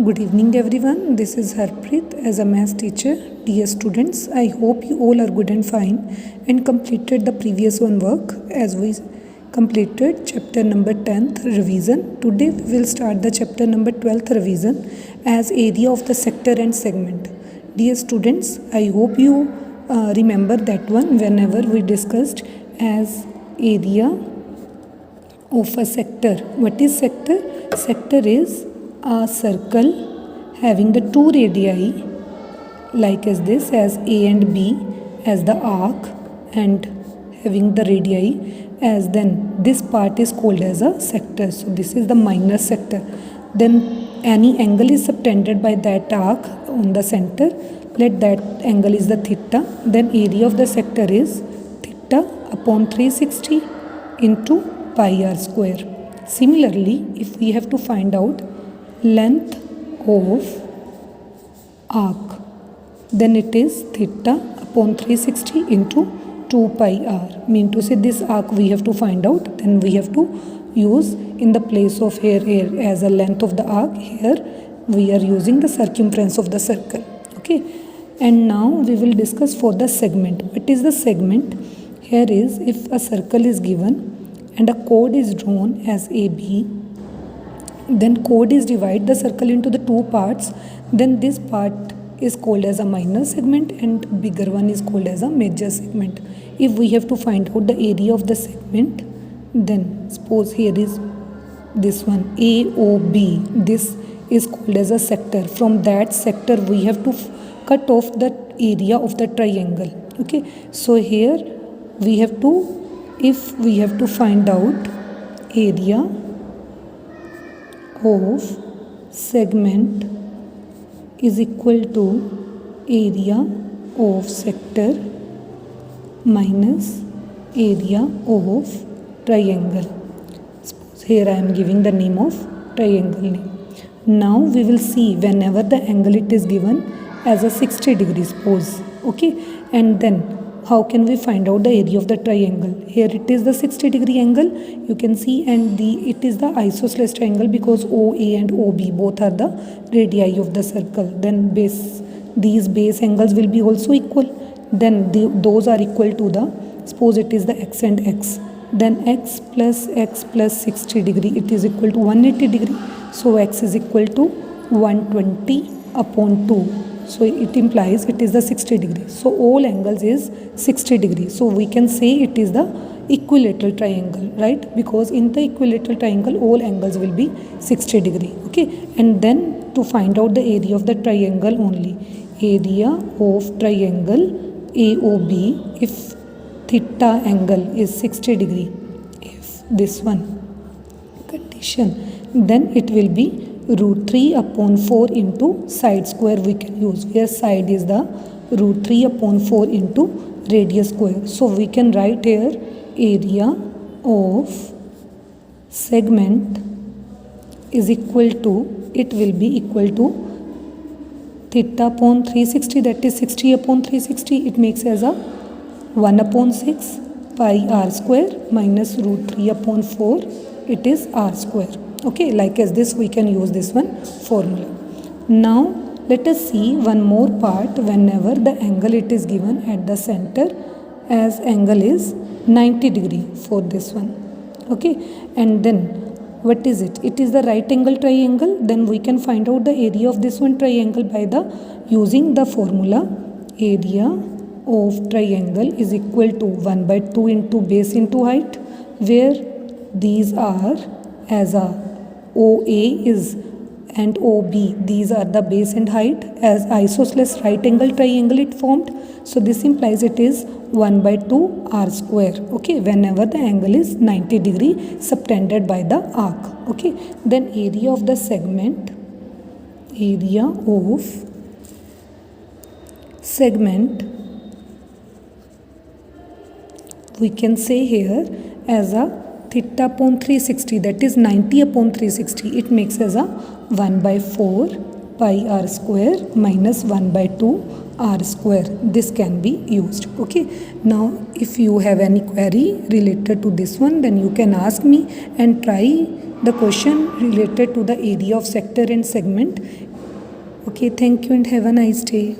Good evening everyone, this is Harpreet as a maths teacher. Dear students, I hope you all are good and fine and completed the previous one work as we completed chapter number 10th revision. Today we will start the chapter number 12th revision as area of the sector and segment. Dear students, I hope you remember that one whenever we discussed as area of a sector. What is sector? Sector is a circle having the two radii like as this, as A and B as the arc and having the radii as, then this part is called as a sector. So this is the minor sector. Then any angle is subtended by that arc on the center. Let that angle is the theta. Then area of the sector is theta upon 360 into pi r square. Similarly, if we have to find out length of arc, then it is theta upon 360 into 2 pi r. Mean to say this arc we have to find out, then we have to use in the place of here as a length of the arc, here we are using the circumference of the circle. Okay, and now we will discuss for the segment. What is the segment? Here is, if a circle is given and a chord is drawn as AB, then chord is divide the circle into the two parts, then this part is called as a minor segment and bigger one is called as a major segment. If we have to find out the area of the segment, then suppose here is this one AOB, this is called as a sector. From that sector we have to cut off the area of the triangle. Okay, so here we have to, if we have to find out area of segment is equal to area of sector minus area of triangle. Suppose here I am giving the name of triangle name. Now we will see whenever the angle it is given as a 60 degrees suppose. Okay, and then how can we find out the area of the triangle? Here it is the 60 degree angle you can see, and it is the isosceles triangle because OA and OB both are the radii of the circle. Then these base angles will be also equal. Then those are equal to the, suppose it is the x and x. Then x plus 60 degree, it is equal to 180 degree. So x is equal to 120 upon 2. So it implies it is the 60 degree. So all angles is 60 degree. So we can say it is the equilateral triangle, right? Because in the equilateral triangle all angles will be 60 degree. Okay, and then to find out the area of the triangle only, area of triangle AOB, if theta angle is 60 degree, if this one condition, then it will be root 3 upon 4 into side square we can use, where side is the root 3 upon 4 into radius square. So we can write here area of segment is equal to, it will be equal to theta upon 360, that is 60 upon 360, it makes as a 1 upon 6 pi r square minus root 3 upon 4, it is r square. Okay, like as this we can use this one formula. Now let us see one more part. Whenever the angle it is given at the center as angle is 90 degree for this one. Okay, and then what is it? It is the right angle triangle. Then we can find out the area of this one triangle by the using the formula area of triangle is equal to 1 by 2 into base into height, where these are as a OA is and OB, these are the base and height, as isosceles right angle triangle it formed. So this implies it is 1 by 2 r square. Okay, whenever the angle is 90 degree subtended by the arc. Okay, then area of the segment, area of segment we can say here as a theta upon 360, that is 90 upon 360, it makes as a 1 by 4 pi r square minus 1 by 2 r square. This can be used. Okay, now if you have any query related to this one, then you can ask me and try the question related to the area of sector and segment. Okay, thank you and have a nice day.